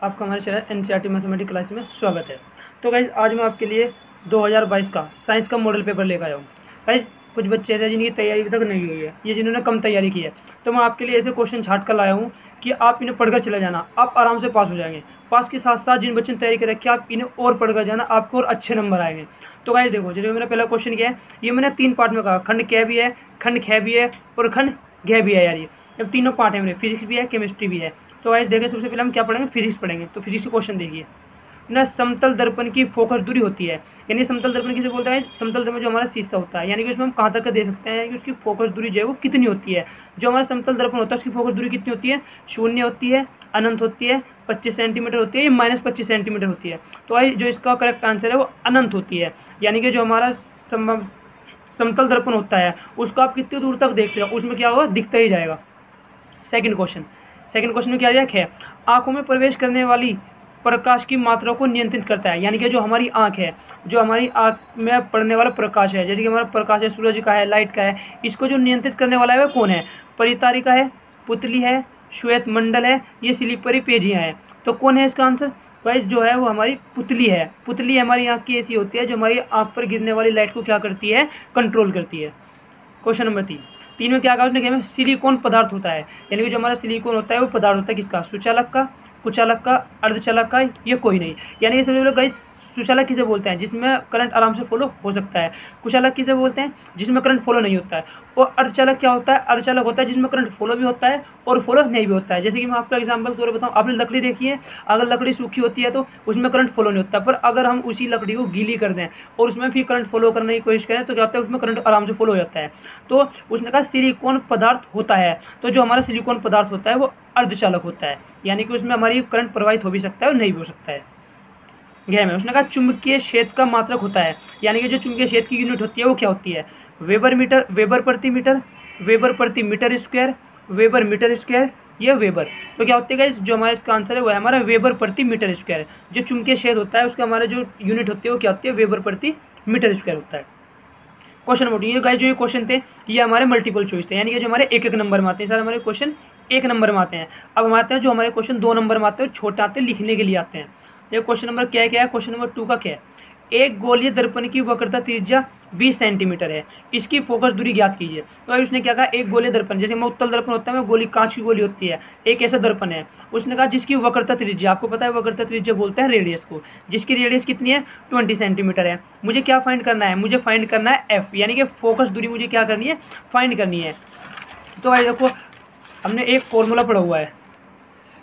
आपका हमारे channel NCERT mathematics class में स्वागत है। तो गाइज आज मैं आपके लिए 2022 का साइंस का मॉडल पेपर लेकर आया हूँ। गाइज कुछ बच्चे ऐसे जिनकी तैयारी अभी तक नहीं हुई है, ये जिन्होंने कम तैयारी की है, तो मैं आपके लिए ऐसे क्वेश्चन छाट कर लाया हूँ कि आप इन्हें पढ़कर चले जाना, आप आराम से पास हो जाएंगे। पास के साथ साथ जिन बच्चों ने तैयारी कर रखी है, आप इन्हें और पढ़कर जाना, आपको और अच्छे नंबर आएंगे। तो गाइज देखो, जो मेरा पहला क्वेश्चन क्या है, ये मैंने 3 पार्ट में कहा, खंड क भी है, खंड ख भी है और खंड घ भी है यार। ये अब तीनों पार्ट है मेरे, फिजिक्स भी है, केमिस्ट्री भी है। तो गाइस देखिए, सबसे पहले हम क्या पढ़ेंगे, फिजिक्स पढ़ेंगे। तो फिजिक्स के क्वेश्चन देखिए ना, समतल दर्पण की फोकस दूरी होती है, यानी समतल दर्पण किसे बोलते हैं? समतल दर्पण जो हमारा शीशा होता है, यानी कि उसमें हम कहाँ तक का दे सकते हैं कि उसकी फोकस दूरी जो है वो कितनी होती है। जो हमारा समतल दर्पण होता है उसकी फोकस दूरी कितनी होती है? 0 होती है, अनंत होती है, 25 सेंटीमीटर होती है, या -25 सेंटीमीटर होती है। तो भाई जो इसका करेक्ट आंसर है वो अनंत होती है, यानी कि जो हमारा समतल दर्पण होता है उसको आप कितनी दूर तक देखते हो, उसमें क्या होगा, दिखता ही जाएगा। सेकंड क्वेश्चन में क्या दिया है? आंखों में प्रवेश करने वाली प्रकाश की मात्रा को नियंत्रित करता है, यानी कि जो हमारी आंख है, जो हमारी आंख में पड़ने वाला प्रकाश है, जैसे कि हमारा प्रकाश है, सूरज का है, लाइट का है, इसको जो नियंत्रित करने वाला है वह कौन है? परितारिका है, पुतली है, श्वेत मंडल है, ये स्लीपरी पेजियाँ हैं। तो कौन है इसका आंसर? गाइस जो है वो हमारी पुतली है। पुतली हमारी आंख की ऐसी होती है जो हमारी आंख पर गिरने वाली लाइट को क्या करती है? कंट्रोल करती है। क्वेश्चन नंबर 3 में क्या कहा उसने? क्या सिलिकॉन पदार्थ होता है, यानी कि जो हमारा सिलिकॉन होता है वो पदार्थ होता है किसका? सुचालक का, कुचालक का, अर्धचालक का, ये कोई नहीं। यानी कि समझ लो गाइस, सुचालक किसे बोलते हैं? जिसमें करंट आराम से फॉलो हो सकता है। कुचालक किसे बोलते हैं? जिसमें करंट फॉलो नहीं होता है। और अर्धचालक क्या होता है? अर्धचालक होता है जिसमें करंट फॉलो भी होता है और फॉलो नहीं भी होता है। जैसे कि मैं आपका एग्जांपल तौर बताऊं, आपने लकड़ी देखी है, अगर लकड़ी सूखी होती है तो उसमें करंट फॉलो नहीं होता, पर अगर हम उसी लकड़ी को गीली कर दें और उसमें फिर करंट फॉलो करने की कोशिश करें तो क्या होता है? उसमें करंट आराम से फॉलो हो जाता है। तो उसने कहा सिलिकॉन पदार्थ होता है, तो जो हमारा सिलिकॉन पदार्थ होता है वो अर्धचालक होता है, यानी कि उसमें हमारी करंट प्रवाहित हो भी सकता है और नहीं भी हो सकता है। गहरा में उसने कहा चुंबकीय क्षेत्र का मात्रक होता है, यानी कि जो चुंबकीय क्षेत्र की यूनिट होती है वो क्या होती है? वेबर मीटर, वेबर प्रति मीटर, वेबर प्रति metre square, weber metre square, ये वेबर। तो क्या होती है जो हमारा इसका आंसर है वो है हमारा वेबर प्रति मीटर स्क्वायर। जो चुंबकीय क्षेत्र होता है उसका हमारा जो यूनिट होती है वो क्या होती है? वेबर प्रति मीटर स्क्वायर होता है। क्वेश्चन नंबर 2, ये गाइस जो ये क्वेश्चन थे ये हमारे मल्टीपल चॉइस थे, यानी कि जो हमारे एक नंबर में आते हैं। सारे हमारे क्वेश्चन 1 नंबर में आते हैं। अब हम आते हैं जो हमारे क्वेश्चन 2 नंबर में आते हैं, छोटे आते हैं, लिखने के लिए आते हैं। ये क्वेश्चन नंबर क्या है? क्वेश्चन नंबर 2 का क्या है? एक गोलीय दर्पण की वक्रता त्रिज्या 20 सेंटीमीटर है, इसकी फोकस दूरी ज्ञात कीजिए। तो भाई उसने क्या कहा? एक गोलीय दर्पण, जैसे उत्तल दर्पण होता है, वो गोली कांच की गोली होती है, एक ऐसा दर्पण है। उसने कहा जिसकी वक्रता त्रिज्या, आपको पता है वक्रता त्रिज्या बोलते हैं रेडियस को, जिसकी रेडियस कितनी है? 20 सेंटीमीटर है। मुझे क्या फाइंड करना है? मुझे फाइंड करना है एफ, यानी कि फोकस दूरी मुझे क्या करनी है? फाइंड करनी है। तो भाई देखो, हमने एक फॉर्मूला पढ़ा हुआ है,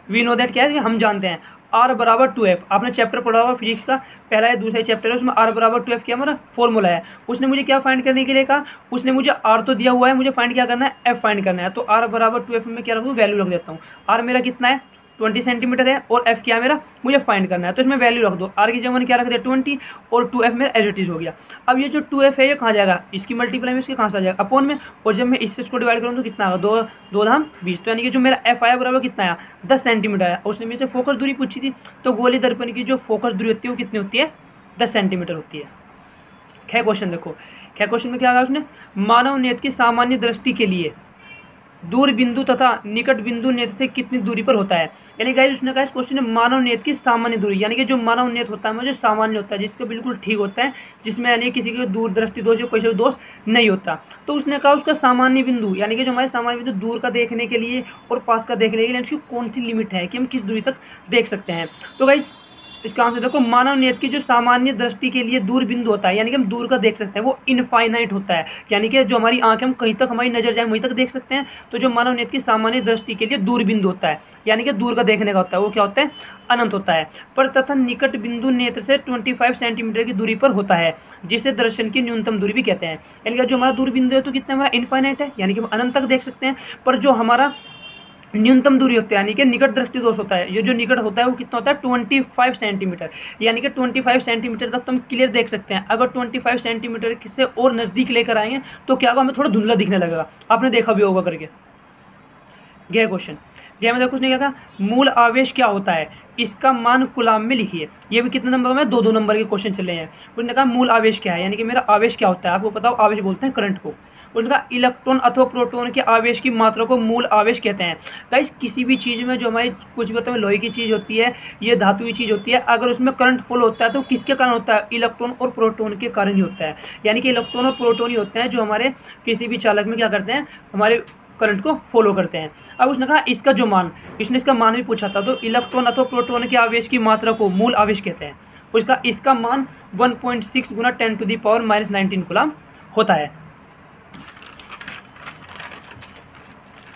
वी नो दैट, क्या है? हम जानते हैं R बराबर 2F। आपने चैप्टर पढ़ा हुआ फिजिक्स का, पहला या दूसरा चैप्टर है, उसमें R बराबर 2F क्या हमारा फॉर्मूला है। उसने मुझे क्या फाइंड करने के लिए कहा? उसने मुझे R तो दिया हुआ है, मुझे फाइंड क्या करना है? F फाइंड करना है। तो R बराबर 2F में क्या रखूँ? वैल्यू रख देता हूँ। R मेरा कितना है? 20 सेंटीमीटर है, और F क्या है मेरा? मुझे फाइंड करना है। तो इसमें वैल्यू रख दो। R की जगह मैंने क्या रख दिया? 20, और 2F मेरा एज इट इज हो गया। अब ये जो 2F है ये कहाँ जाएगा? इसकी मल्टीप्लाई में इसके कहाँ से आ जाएगा? अपॉन में। और जब मैं इससे इसको डिवाइड करूँ तो कितना आएगा? 2 2 धाम 20। तो यानी कि जो मेरा F आया बराबर कितना आया? 10 सेंटीमीटर आया। उसने मेरे से फोकस दूरी पूछी थी, तो गोली दर्पण की जो फोकस दूरी होती है वो कितनी होती है? 10 सेंटीमीटर होती है। क्या क्वेश्चन देखो, क्या क्वेश्चन में क्या कहा उसने? मानव नेत्र की सामान्य दृष्टि के लिए दूर बिंदु तथा निकट बिंदु नेत्र से कितनी दूरी पर होता है। यानी गाइस उसने कहा इस क्वेश्चन में मानव नेत्र की सामान्य दूरी, यानी कि जो मानव नेत्र होता है वो जो सामान्य होता है, जिसका बिल्कुल ठीक होता है, जिसमें यानी किसी के दूर दृष्टि दोष या कोई सा दोष नहीं होता। तो उसने कहा उसका सामान्य बिंदु, यानी कि जो हमारे सामान्य बिंदु दूर का देखने के लिए और पास का देखने के लिए उसकी कौन सी लिमिट है कि हम किस दूरी तक देख सकते हैं। तो गाइस इसका आंसर देखो, मानव नेत्र की जो सामान्य दृष्टि के लिए दूर बिंदु होता है, यानी कि हम दूर का देख सकते हैं, वो इनफाइनाइट होता है, यानी कि जो हमारी आंखें हम कहीं तक हमारी नजर जाए वहीं तक देख सकते हैं। तो जो मानव नेत्र की सामान्य दृष्टि के लिए दूर बिंदु होता है, यानी कि दूर का देखने का होता है, वो क्या होता है? अनंत होता है। पर तथा निकट बिंदु नेत्र से 25 सेंटीमीटर की दूरी पर होता है, जिसे दर्शन की न्यूनतम दूरी भी कहते हैं। यानी कि जो हमारा दूर बिंदु है तो कितना हमारा इनफाइनाइट है, यानी कि हम अनंत तक देख सकते हैं। पर जो हमारा न्यूनतम दूरी होती है, यानी कि निकट दृष्टि दोष होता है, ये जो निकट होता है वो कितना होता है? 25 सेंटीमीटर, यानी कि 25 सेंटीमीटर तक तो हम क्लियर देख सकते हैं। अगर 25 सेंटीमीटर से और नज़दीक लेकर आएंगे तो क्या होगा? हमें थोड़ा धुंधला दिखने लगेगा। आपने देखा भी होगा करके। गया क्वेश्चन, गया में देखो उसने क्या कहा? मूल आवेश क्या होता है? इसका मान कूलाम में लिखिए। ये भी कितने नंबर में? 2 नंबर के क्वेश्चन चले हैं। उसने कहा मूल आवेश क्या है, यानी कि मेरा आवेश क्या होता है। आपको पता हो आवेश बोलते हैं करंट को। उसका इलेक्ट्रॉन अथवा प्रोटॉन के आवेश की मात्रा को मूल आवेश कहते हैं। गाइस किसी भी चीज़ में जो हमारी कुछ भी होता है, लोहे की चीज़ होती है, ये धातु की चीज़ होती है, अगर उसमें करंट फ्लो होता है तो किसके कारण होता है? इलेक्ट्रॉन और प्रोटॉन के कारण ही होता है। यानी कि इलेक्ट्रॉन और प्रोटॉन ही होते हैं जो हमारे किसी भी चालक में क्या करते हैं, हमारे करंट को फॉलो करते हैं। अब उसने कहा इसका जो मान, इसने इसका मान भी पूछा था, तो इलेक्ट्रॉन अथवा प्रोटॉन के आवेश की मात्रा को मूल आवेश कहते हैं। उसका इसका मान 1.6 गुना 10⁻⁻19 कूलम होता है।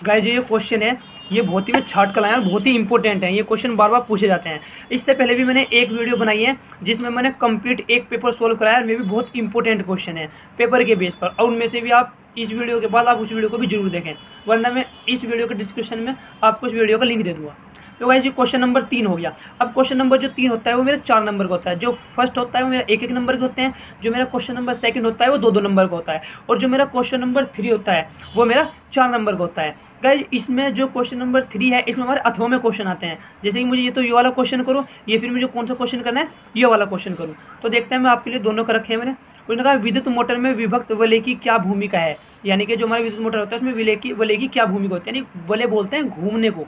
गाइस ये क्वेश्चन है, ये बहुत ही छाट कर लाया और बहुत ही इंपॉर्टेंट है। ये क्वेश्चन बार बार पूछे जाते हैं। इससे पहले भी मैंने एक वीडियो बनाई है जिसमें मैंने कंप्लीट एक पेपर सोल्व कराया और मे भी बहुत इंपॉर्टेंट क्वेश्चन है पेपर के बेस पर, और उनमें से भी आप इस वीडियो के बाद आप उस वीडियो को भी जरूर देखें, वरना मैं इस वीडियो के डिस्क्रिप्शन में आपको उस वीडियो का लिंक दे दूँगा। तो गाइस ये क्वेश्चन नंबर 3 हो गया। अब क्वेश्चन नंबर जो 3 होता है वो मेरा 4 नंबर का होता है, जो फर्स्ट होता है वो मेरा 1-1 नंबर के होते हैं, जो मेरा क्वेश्चन नंबर सेकंड होता है वो 2-2 नंबर का होता है, और जो मेरा क्वेश्चन नंबर 3 होता है वो मेरा 4 नंबर का होता है। गाइस इसमें जो क्वेश्चन नंबर 3 है इसमें हमारे अथवा में क्वेश्चन आते हैं, जैसे कि मुझे ये तो ये वाला क्वेश्चन करो, ये फिर मुझे कौन सा क्वेश्चन करना है, ये वाला क्वेश्चन करूँ। तो देखते हैं, मैं आपके लिए दोनों का रखे हैं मैंने। उसने कहा विद्युत मोटर में विभक्त वलय की क्या भूमिका है, यानी कि जो हमारा विद्युत मोटर होता है उसमें वलय की क्या भूमिका होती है, यानी वलय बोलते हैं घूमने को।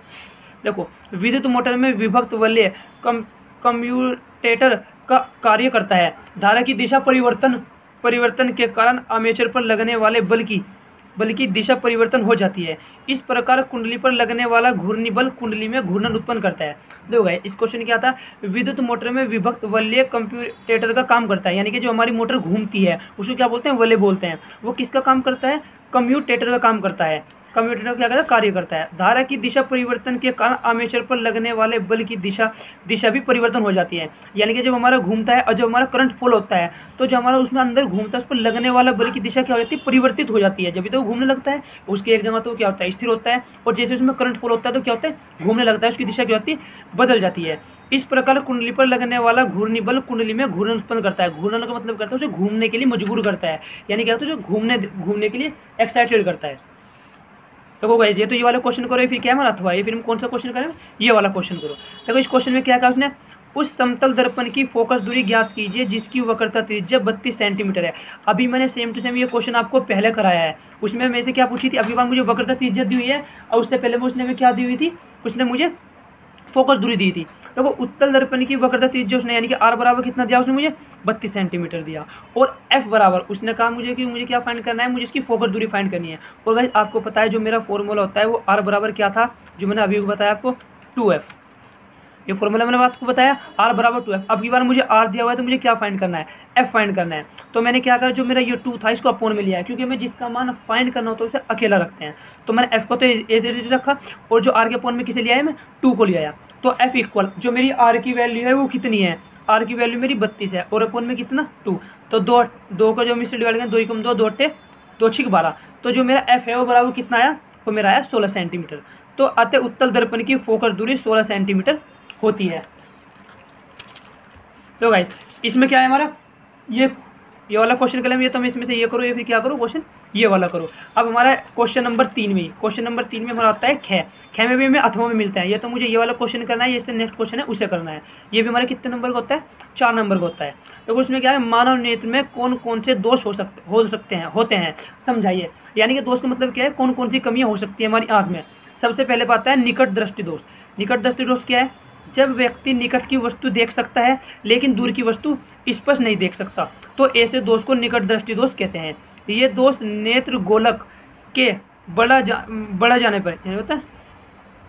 देखो विद्युत मोटर में विभक्त वलय कम्यूटेटर का कार्य करता है। धारा की दिशा परिवर्तन के कारण आर्मेचर पर लगने वाले बल की दिशा परिवर्तन हो जाती है। इस प्रकार कुंडली पर लगने वाला घूर्णी बल कुंडली में घूर्णन उत्पन्न करता है। देखो गाइस इस क्वेश्चन क्या था, विद्युत मोटर में विभक्त वलय कम्यूटेटर का काम करता है, यानी कि जो हमारी मोटर घूमती है उसको क्या बोलते हैं, वलय बोलते हैं। वो किसका काम करता है, कम्यूटेटर का काम करता है। कम्यूटेटर क्या करता है, कार्य करता है। धारा की दिशा परिवर्तन के कारण आर्मेचर पर लगने वाले बल की दिशा भी परिवर्तन हो जाती है, यानी कि जब हमारा घूमता है और जब हमारा करंट फॉलो होता है तो जो हमारा उसमें अंदर घूमता है उस पर लगने वाला बल की दिशा क्या हो जाती है, परिवर्तित हो जाती है। जब भी तो घूमने लगता है उसके एक जगह तो क्या होता है, स्थिर होता है, और जैसे उसमें करंट फॉलो होता है तो क्या होता है, घूमने लगता है, उसकी दिशा क्या होती है, बदल जाती है। इस प्रकार कुंडली पर लगने वाला घूर्णी बल कुंडली में घूर्णन उत्पन्न करता है। घूर्णन का मतलब करता है उसे घूमने के लिए मजबूर करता है, यानी क्या होता है, जो घूमने के लिए एक्साइटेड करता है। देखो गाइस ये तो ये वाला क्वेश्चन करो, फिर क्या हमारा अथवा, ये फिर हम कौन सा क्वेश्चन करें, ये वाला क्वेश्चन करो। देखो इस क्वेश्चन में क्या कहा उसने, उस समतल दर्पण की फोकस दूरी ज्ञात कीजिए जिसकी वक्रता त्रिज्या 32 सेंटीमीटर है। अभी मैंने सेम टू सेम ये क्वेश्चन आपको पहले कराया है, उसमें मैं से क्या पूछी थी, अभी बार मुझे वक्रता त्रिज्या दी हुई है और उससे पहले उसने क्या दी हुई थी, उसने मुझे फोकस दूरी दी थी। देखो उत्तल दर्पण की वक्रता त्रिज्या उसने, यानी कि आर बराबर कितना दिया उसने मुझे, 32 सेंटीमीटर दिया, और एफ बराबर उसने कहा मुझे कि मुझे क्या फाइंड करना है, मुझे इसकी फोकस दूरी फाइंड करनी है। और गाइस आपको पता है जो मेरा फॉर्मूला होता है वो आर बराबर क्या था, जो मैंने अभी बताया आपको, 2f। ये फॉर्मूला मैंने आपको बताया आर बराबर 2f। अब की बार मुझे आर दिया हुआ है तो मुझे क्या फाइंड करना है, एफ फाइंड करना है। तो मैंने क्या करा, जो मेरा ये 2 था इसको अपोन में लिया है, क्योंकि मैं जिसका मान फाइंड करना होता है उसे अकेला रखते हैं। तो मैंने एफ को तो एज रखा, और जो आर के अपोन में किसे लिया है, मैं 2 को लिया है। तो एफ इक्वल जो मेरी आर की वैल्यू है वो कितनी है, आर की वैल्यू मेरी 32 है, और अपोन में कितना 2, तो 2 का जो हम इससे डिवाइड करें, 2 × 2 2 × 2 = 12। तो जो मेरा एफ है वो बराबर कितना आया, वो मेरा आया 16 सेंटीमीटर। तो अतः उत्तल दर्पण की फोकस दूरी 16 सेंटीमीटर होती है। तो गाइस इसमें क्या है हमारा, ये वाला क्वेश्चन कलम, ये तो मैं इसमें से ये करो, ये फिर क्या करो क्वेश्चन ये वाला करो। अब हमारा क्वेश्चन नंबर 3 में, क्वेश्चन नंबर 3 में हमारा आता है ख में भी हमें अथवा में मिलता है। ये तो मुझे ये वाला क्वेश्चन करना है, इससे नेक्स्ट क्वेश्चन है उसे करना है। ये भी हमारे कितने नंबर का होता है, 4 नंबर का होता है। तो उसमें क्या है, मानव नेत्र में कौन कौन से दोष होते हैं समझाइए। यानी कि दोष का मतलब क्या है, कौन कौन सी कमियाँ हो सकती है हमारी आँख में। सबसे पहले बात है निकट दृष्टि दोष। निकट दृष्टि दोष क्या है, जब व्यक्ति निकट की वस्तु देख सकता है लेकिन दूर की वस्तु स्पष्ट नहीं देख सकता, तो ऐसे दोष को निकट दृष्टि दोष कहते हैं। ये दोष नेत्र गोलक के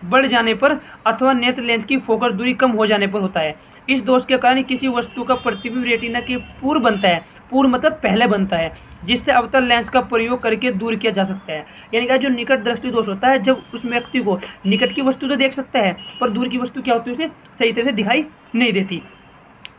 बढ़ जाने पर अथवा नेत्र लेंस की फोकस दूरी कम हो जाने पर होता है। इस दोष के कारण किसी वस्तु का प्रतिबिंब रेटिना के पूर्व बनता है, पूर्व मतलब पहले बनता है, जिससे अवतल लेंस का प्रयोग करके दूर किया जा सकता है। यानी कि जो निकट दृष्टि दोष होता है, जब उस व्यक्ति को निकट की वस्तु तो देख सकता है पर दूर की वस्तु क्या होती है उसे सही तरह से दिखाई नहीं देती,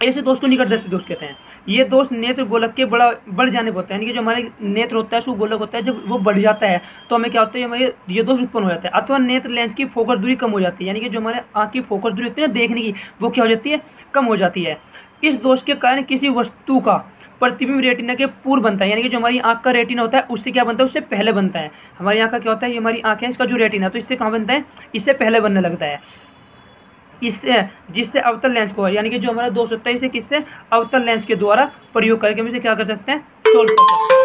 ऐसे दोष को निकट दृष्टि दोष कहते हैं। ये दोष नेत्र गोलक के बढ़ जाने पर होता है, यानी कि जो हमारे नेत्र होता है उसको गोलक होता है, जब वो बढ़ जाता है तो हमें क्या होता है, हमारे ये दोष उत्पन्न हो जाता है। अथवा नेत्र लेंस की फोकस दूरी कम हो जाती है, यानी कि जो हमारे आँख की फोकस दूरी होती है देखने की, वो क्या हो जाती है, कम हो जाती है। इस दोष के कारण किसी वस्तु का प्रतिबिंब रेटिना के पूर्व बनता है, यानी कि जो हमारी आँख का रेटिना होता है उससे क्या बनता है, उससे पहले बनता है। हमारी आँख का क्या होता है, ये हमारी आँख है, इसका जो रेटिना तो इससे कहाँ बनता है, इससे पहले बनने लगता है। इससे जिससे अवतल लेंस को, यानी कि जो हमारा दोष होता है इसे किससे, अवतल लेंस के द्वारा प्रयोग करके हम इसे क्या कर सकते हैं, सोल्व कर सकते हैं।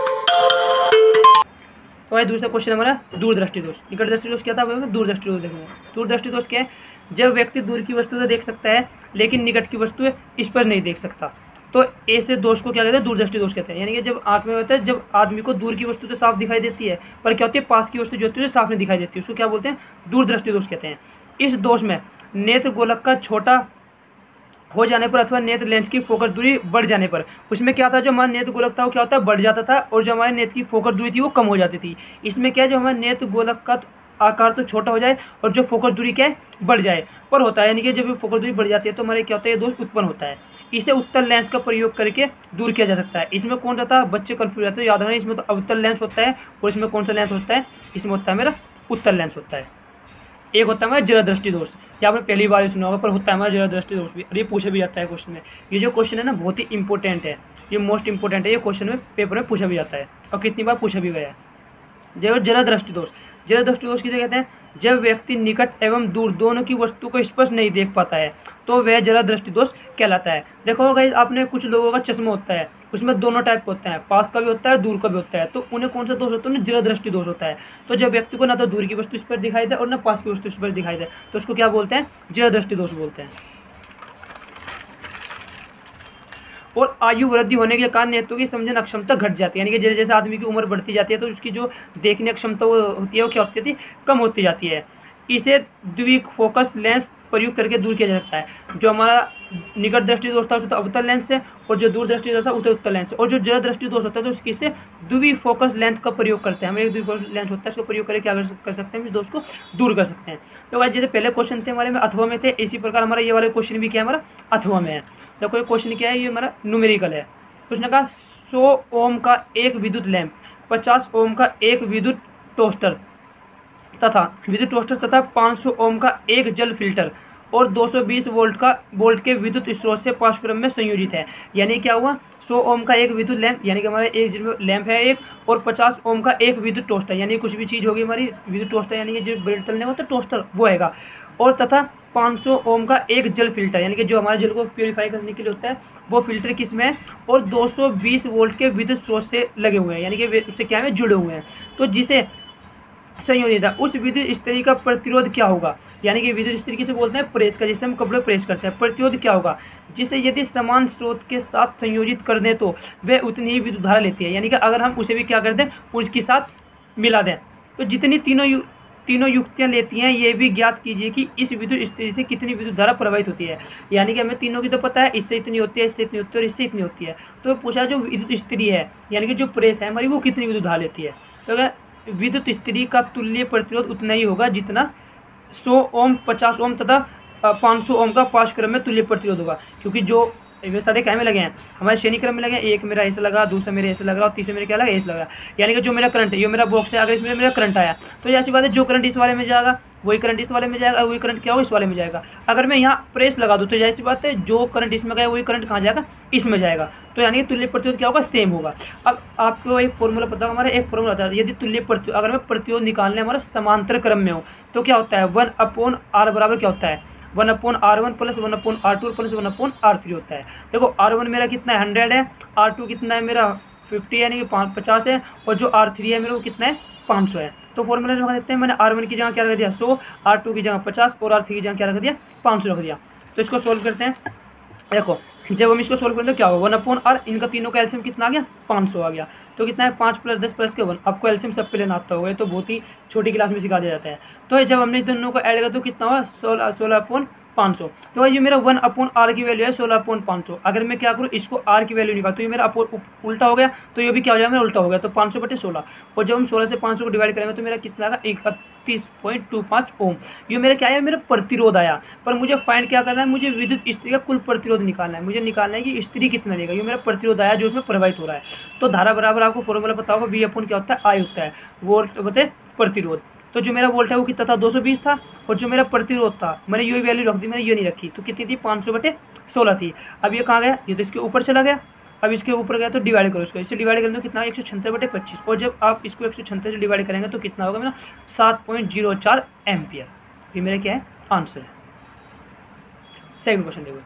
तो भाई दूसरा क्वेश्चन हमारा दूरदृष्टि दोष। निकट दृष्टि दोष क्या था, दूरदृष्टि दोष देखेंगे। दूरदृष्टि दोष क्या है, जब व्यक्ति दूर की वस्तु तो देख सकता है लेकिन निकट की वस्तु इस पर नहीं देख सकता, तो ऐसे दोष को क्या कहते हैं, दूरदृष्टि दोष कहते हैं। यानी कि जब आंख में होता है, जब आदमी को दूर की वस्तु तो साफ दिखाई देती है पर क्या होती है, पास की वस्तु जो होती है साफ नहीं दिखाई देती, उसको क्या बोलते हैं, दूरदृष्टि दोष कहते हैं। इस दोष में नेत्र गोलक का छोटा हो जाने पर अथवा नेत्र लेंस की फोकस दूरी बढ़ जाने पर, उसमें क्या था, जो हमारा नेत्र गोलक था वो क्या होता है, बढ़ जाता था, और जो हमारे नेत्र की फोकस दूरी थी वो कम हो जाती थी। इसमें क्या है, जो हमारे नेत्र गोलक का आकार तो छोटा हो जाए और जो फोकस दूरी क्या है, बढ़ जाए पर होता है। यानी कि जब फोकस दूरी बढ़ जाती है तो हमारे क्या होता है, ये दोष उत्पन्न होता है। इसे उत्तल लेंस का प्रयोग करके दूर किया जा सकता है। इसमें कौन रहता है, बच्चे कंफ्यूज रहते हैं, याद रखना इसमें तो अवतल लेंस होता है और इसमें कौन सा लेंस होता है, इसमें होता है मेरा उत्तल लेंस होता है। एक होता है हमारा जरा दृष्टि दोष, या आपने पहली बार ही सुना होगा, पर होता है हमारा जरा दृष्टि दोष भी, और ये पूछा भी जाता है क्वेश्चन में। ये जो क्वेश्चन है ना बहुत ही इंपॉर्टेंट है, ये मोस्ट इंपॉर्टेंट है, ये क्वेश्चन में पेपर में पूछा भी जाता है और कितनी बार पूछा भी गया है। जरा दृष्टि दोष, जरा दृष्टि दोष किसे कहते हैं, जब व्यक्ति निकट एवं दूर दोनों की वस्तु को स्पष्ट नहीं देख पाता है तो वह जरा दृष्टि दोष कहलाता है। देखो गाइस, आपने कुछ लोगों का चश्मा होता है, उसमें दोनों टाइप का होता है, पास का भी होता है दूर का भी होता है, तो उन्हें कौन सा दोष होता है, उन्हें जरा दृष्टि दोष होता है। तो जब व्यक्ति को ना तो दूर की वस्तु इस पर दिखाई दे और ना पास की वस्तु इस पर दिखाई दे तो उसको क्या बोलते हैं, जरा दृष्टि दोष बोलते हैं। और आयु वृद्धि होने के कारण नेत्रों की समझन अक्षमता घट जाती है, यानी कि जैसे जैसे आदमी की उम्र बढ़ती जाती है तो उसकी जो देखने की क्षमता वो होती है वो क्या होती है, कम होती जाती है। इसे द्वि फोकस लेंस प्रयोग करके दूर किया जा सकता है। जो हमारा निकट दृष्टि दोष था उसका अवतल लेंस से, और जो दूर दृष्टि दोष था उसका उत्तल लेंस से, और जो जरा दृष्टि दोष होता है तो उसकी से द्वि फोकस लेंस का प्रयोग करते हैं। हम एक द्वि फोकस लेंस होता है, इसका प्रयोग करके क्या कर सकते हैं, इस दोष को दूर कर सकते हैं। तो भाई जैसे पहले क्वेश्चन थे हमारे में अथवा में थे, इसी प्रकार हमारा ये वाले क्वेश्चन भी क्या है, हमारा अथवा में है। देखो ये क्वेश्चन क्या है, ये हमारा न्यूमेरिकल है। उसने कहा 100 ओम का एक विद्युत लैंप, 50 ओम का एक विद्युत टोस्टर तथा 500 ओम का एक जल फिल्टर और 220 वोल्ट के विद्युत स्रोत से पाठ्यक्रम में संयोजित है। यानी क्या हुआ, 100 ओम का एक विद्युत लैंप, यानी कि हमारा एक लैंप है एक, और 50 ओम का एक विद्युत टोस्टर, यानी कुछ भी चीज़ होगी हमारी विद्युत टोस्टर, यानी कि जो ब्रेड तलने होता है टोस्टर वो आएगा, और तथा 500 ओम का एक जल फिल्टर, यानी कि जो हमारे जल को प्योरीफाई करने के लिए होता है वो फिल्टर किसमें है, और 220 वोल्ट के विद्युत स्रोत से लगे हुए हैं, यानी कि उससे क्या है, जुड़े हुए हैं। तो जिसे संयोजित है उस विद्युत स्त्री का प्रतिरोध क्या होगा, यानी कि विद्युत स्त्री किसे बोलते हैं, प्रेस का, जिससे हम कपड़े प्रेस करते हैं। प्रतिरोध क्या होगा, जिसे यदि समान स्रोत के साथ संयोजित कर दें तो वह उतनी ही विद्युत धारा लेती है। यानी कि अगर हम उसे भी क्या कर दें, उसके साथ मिला दें तो जितनी तीनों युक्तियां लेती हैं, ये भी ज्ञात कीजिए कि इस विद्युत स्त्री से कितनी विद्युत धारा प्रवाहित होती है। यानी कि हमें तीनों की तो पता है, इससे इतनी होती है, इससे इतनी होती है और इससे इतनी होती है। तो पूछा जो विद्युत स्त्री है यानी कि जो प्रेस है हमारी वो कितनी विद्युत धारा लेती है, तो अगर विद्युत स्त्री का तुल्य प्रतिरोध उतना ही होगा जितना 100 ओम, 50 ओम तथा 500 ओम का पाठ्यक्रम में तुल्य प्रतिरोध होगा। क्योंकि जो वे सारे क्या में लगे हैं, हमारे श्रेणी क्रम में लगे हैं, एक मेरा ऐसे लगा, दूसरा मेरे ऐसे लग रहा और तीसरे मेरे क्या लगा, ऐसे लगा। यानी कि जो मेरा करंट है, ये मेरा बॉक्स है, अगर इसमें मेरा करंट आया तो ऐसी बात है, जो करंट इस वाले में जाएगा वही करंट इस वाले में जाएगा, वही करंट क्या हो इस वाले में जाएगा। अगर मैं यहाँ प्रेस लगा दूँ तो ऐसी बात है, जो करंट इसमें गया वही करंट कहाँ जाएगा, इसमें जाएगा। तो यानी कि तुल्य प्रतिरोध क्या होगा, सेम होगा। अब आपको एक फॉर्मूला पता होगा, हमारा एक फॉर्मूला होता है, यदि तुल्य प्रतिरोध, अगर मैं प्रतिरोध निकालने हमारा समांतर क्रम में हो तो क्या होता है, 1/r बराबर क्या होता है, 1/r1 plus 1/r2 plus 1/r3 होता है। देखो r1 मेरा कितना है, 100 है, r2 कितना है मेरा 50 यानी कि 50 है, और जो r3 है मेरा वो कितना है, 500 है। तो फॉर्मूला लगा देते हैं, मैंने r1 की जगह क्या रख दिया 100, r2 की जगह 50 और r3 की जगह क्या रख दिया 500 रख दिया। तो इसको सोल्व करते हैं। देखो जब हम इसको सोल्व करेंगे तो क्या होगा, 1/r, इनका तीनों का एलसीएम कितना आ गया, 500 आ गया। तो कितना है, 5 + 10 + के 1। आपको एलसीएम सब पे लेना आता होगा, तो बहुत ही छोटी क्लास में सिखा दिया जाता है। तो जब हमने दोनों को ऐड किया तो कितना हुआ, 16/500। तो ये मेरा 1/r की वैल्यू है 16/500। अगर मैं क्या करूँ, इसको r की वैल्यू निकाल तो ये मेरा उल्टा हो गया, तो ये भी क्या हो जाएगा, मेरा उल्टा हो गया, तो 500/16। और जब हम 16 से 500 को डिवाइड करेंगे तो मेरा कितना आएगा, 31.25 ओम। ये मेरा क्या है, मेरा प्रतिरोध आया। पर मुझे फाइंड क्या करना है, मुझे विद्युत स्त्री का कुल प्रतिरोध निकालना है। मुझे निकालना है कि स्त्री कितना लेगा, ये मेरा प्रतिरोध आया जो उसमें प्रवाहित हो रहा है। तो धारा बराबर आपको फॉर्मूला पता होगा, V/, क्या होता है, I होता है, वोल्ट बटे प्रतिरोध। तो जो मेरा वोल्ट है वो कितना था, 220 था, और जो मेरा प्रतिरोध था मैंने ये वैल्यू रख दी, मैंने ये नहीं रखी, तो कितनी थी, 500/16 थी। अब ये कहाँ गया, ये तो इसके ऊपर चला गया। अब इसके ऊपर गया तो डिवाइड करो इसको, इससे डिवाइड करेंगे तो कितना, 176/25। और जब आप इसको 176 से डिवाइड करेंगे तो कितना होगा मेरा, 7.04 एम्पियर। ये मेरा क्या है, आंसर है। सेकंड क्वेश्चन देखो,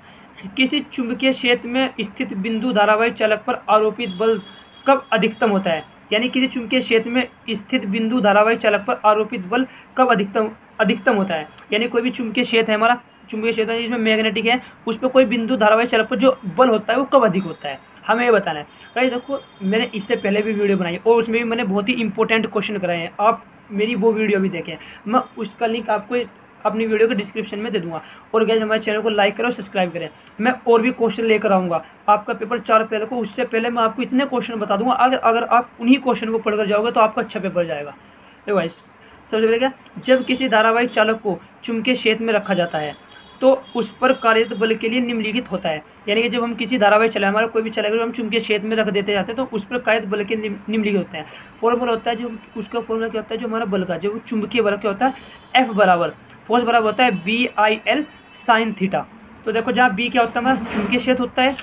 किसी चुंबकीय क्षेत्र में स्थित बिंदु धारावाही चालक पर आरोपित बल कब अधिकतम होता है। यानी किसी चुंबकीय क्षेत्र में स्थित बिंदु धारावाही चालक पर आरोपित बल कब अधिकतम होता है। यानी कोई भी चुंबकीय क्षेत्र है हमारा, चुंबकीय क्षेत्र है जिसमें मैग्नेटिक है, उस पर कोई बिंदु धारावाही चालक पर जो बल होता है वो कब अधिक होता है, हमें ये बताना है। भाई देखो, मैंने इससे पहले भी वीडियो बनाई और उसमें भी मैंने बहुत ही इंपॉर्टेंट क्वेश्चन कराए हैं, आप मेरी वो वीडियो भी देखें, मैं उसका लिंक आपको अपनी वीडियो के डिस्क्रिप्शन में दे दूंगा। और गाइस हमारे चैनल को लाइक करें और सब्सक्राइब करें, मैं और भी क्वेश्चन लेकर आऊँगा आपका पेपर 4 अप्रैल को। उससे पहले मैं आपको इतने क्वेश्चन बता दूंगा, अगर आप उन्हीं क्वेश्चन को पढ़कर जाओगे तो आपका अच्छा पेपर जाएगा। देखो गाइस, सबसे पहले क्या, जब किसी धारावाहिक चालक को चुंबकीय क्षेत्र में रखा जाता है तो उस पर कार्यरत बल के लिए निम्नलिखित होता है। यानी कि जब हम किसी धारावाहिक चला, हमारा कोई भी चला हम चुंबकीय क्षेत्र में रख देते जाते हैं तो उस पर कार्यरत बल के निम्नलिखित होते हैं। फॉर्मूला होता है जो उसका फॉर्मूला क्या होता है, जो हमारा बल का, जो चुंबकीय बल क्या होता है, एफ बराबर फोर्स बराबर होता है BIL sin थीटा। तो देखो जहाँ बी क्या होता है हमारा चुंबकीय क्षेत्र होता है,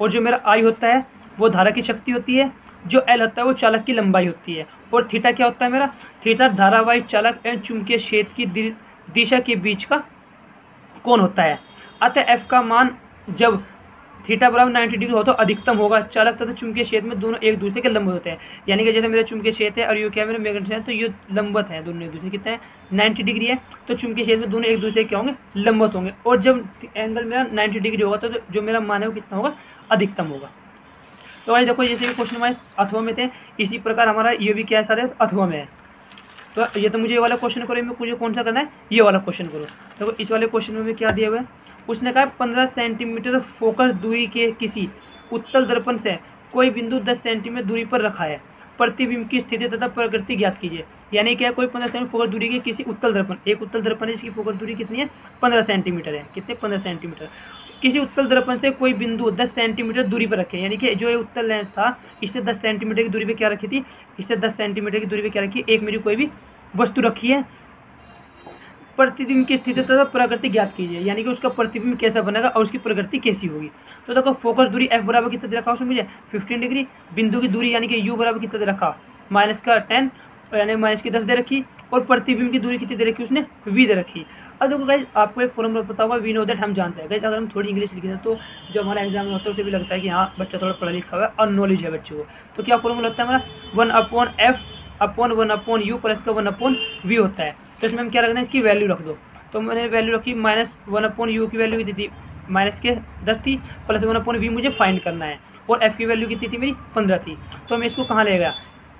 और जो मेरा आई होता है वो धारा की शक्ति होती है, जो एल होता है वो चालक की लंबाई होती है, और थीटा क्या होता है मेरा, थीटा धारावाहिक चालक एवं चुंबकीय क्षेत्र की दिशा के बीच का कोण होता है। अतः एफ का मान जब थीटा बराबर 90 डिग्री हो तो अधिकतम होगा। चालक तथा चुंबकीय क्षेत्र में दोनों एक दूसरे के लंबवत होते हैं। यानी कि जैसे मेरा चुंबकीय क्षेत्र है और ये क्या है मेरा मैग्नेटिक है, तो ये लंबवत है, दोनों एक दूसरे कितने हैं 90 डिग्री है, तो चुंबकीय क्षेत्र में दोनों एक दूसरे क्या होंगे, लंबवत होंगे। और जब एंगल मेरा 90 डिग्री होगा तो जो मेरा मान है वो कितना होगा, अधिकतम होगा। तो भाई देखो, जैसे भी क्वेश्चन हमारे अथवा में थे, इसी प्रकार हमारा ये भी क्या है, सारे अथवा में है। तो ये तो मुझे ये वाला क्वेश्चन करो, मुझे कौन सा करना है, ये वाला क्वेश्चन करो। देखो इस वाले क्वेश्चन में क्या दिया हुआ है, उसने कहा 15 सेंटीमीटर फोकस दूरी के किसी उत्तल दर्पण से कोई बिंदु 10 सेंटीमीटर दूरी पर रखा है, प्रतिबिंब की स्थिति तथा प्रकृति ज्ञात कीजिए। यानी क्या, कोई 15 सेंटीमीटर फोकस दूरी के किसी उत्तल दर्पण, एक उत्तल दर्पण है जिसकी फोकस दूरी कितनी है, 15 सेंटीमीटर है, कितने 15 सेंटीमीटर, किसी उत्तल दर्पण से कोई बिंदु 10 सेंटीमीटर दूरी पर रखे। यानी कि जो ये उत्तल लेंस था इससे 10 सेंटीमीटर की दूरी पे क्या रखी थी, इससे 10 सेंटीमीटर की दूरी पे क्या रखी, एक मेरी कोई भी वस्तु रखी है, प्रतिबिंब की स्थिति तथा प्रकृति ज्ञात कीजिए। यानी कि उसका प्रतिबिंब कैसा बनेगा और उसकी प्रकृति कैसी होगी। तो देखो फोकस दूरी एफ बराबर कितना दे रखा उसमें मुझे 15 डिग्री, बिंदु की दूरी यानी कि यू बराबर कितना दे रखा, -10 यानी -10 दे रखी, और प्रतिबिंब की दूरी कितनी दे रखी उसने, वी दे रखी। अब देखो गाइस, आपको एक फॉर्मूला पता होगा, वी नो दैट, हम जानते हैं गाइस। अगर हम थोड़ी इंग्लिश लिखते हैं तो जो हमारा एग्जाम में होता है उसे भी लगता है कि हाँ बच्चा थोड़ा पढ़ा लिखा हुआ है और नॉलेज है बच्चे को। तो क्या फॉर्मूला होता है हमारा, 1/f/1/u प्लस का 1/v होता है। तो इसमें हम क्या रखना है, इसकी वैल्यू रख दो। तो मैंने वैल्यू रखी -1/u की वैल्यू कितनी थी, -10 थी, प्लस 1/v मुझे फाइंड करना है, और f की वैल्यू कितनी थी मेरी 15 थी। तो मैं इसको कहाँ ले गया,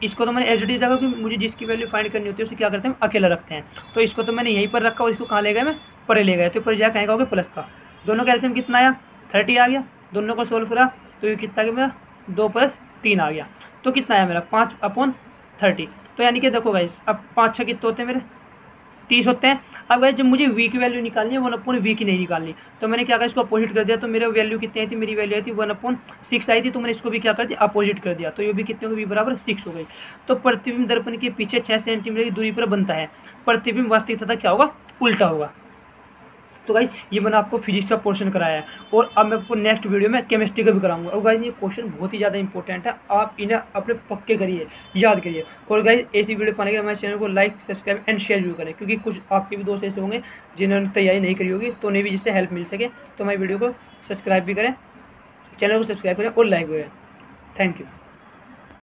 इसको तो मैंने एच डी जगह, क्योंकि मुझे जिसकी वैल्यू फाइंड करनी होती है उसे क्या करते हैं, अकेला रखते हैं। तो इसको तो मैंने यहीं पर रखा और इसको कहाँ ले गया, मैं परे ले गया। तो पर जाए कहेगा प्लस का, दोनों का एलसीएम कितना आया, 30 आ गया। दोनों को सोल्व करा तो ये कितना गया मेरा, 2 + 3 आ गया। तो कितना आया मेरा, 5/30। तो यानी कि देखो गाइस, अब 5 6 कितने होते हैं मेरे, 30 होते हैं। अब गाइस जब मुझे v की वैल्यू निकालनी है 1/v की नहीं निकालनी, तो मैंने क्या कहा, इसको अपोजिट कर दिया। तो मेरे वैल्यू कितनी आई थी, मेरी वैल्यू आई थी 1/6 आई थी, तो मैंने इसको भी क्या कर दिया, अपोजिट कर दिया। तो ये भी कितने होगी, v बराबर 6 हो गई। तो प्रतिबिंब दर्पण के पीछे 6 सेंटीमीटर की दूरी पर बनता है, प्रतिबिंब वास्तविक तथा क्या होगा, उल्टा होगा। तो गाइस ये मैंने आपको फिजिक्स का पोर्शन कराया है, और अब मैं आपको नेक्स्ट वीडियो में केमिस्ट्री का भी कराऊंगा। और गाइस ये क्वेश्चन बहुत ही ज़्यादा इंपॉर्टेंट है, आप इन्हें अपने पक्के करिए, याद करिए। और गाइस ऐसी वीडियो पाने के लिए हमारे चैनल को लाइक, सब्सक्राइब एंड शेयर जरूर करें, क्योंकि कुछ आपके भी दोस्त ऐसे होंगे जिन्होंने तैयारी नहीं करी होगी, तो उन्हें भी जिससे हेल्प मिल सके। तो हमारी वीडियो को सब्सक्राइब भी करें, चैनल को सब्सक्राइब करें और लाइक करें। Thank you.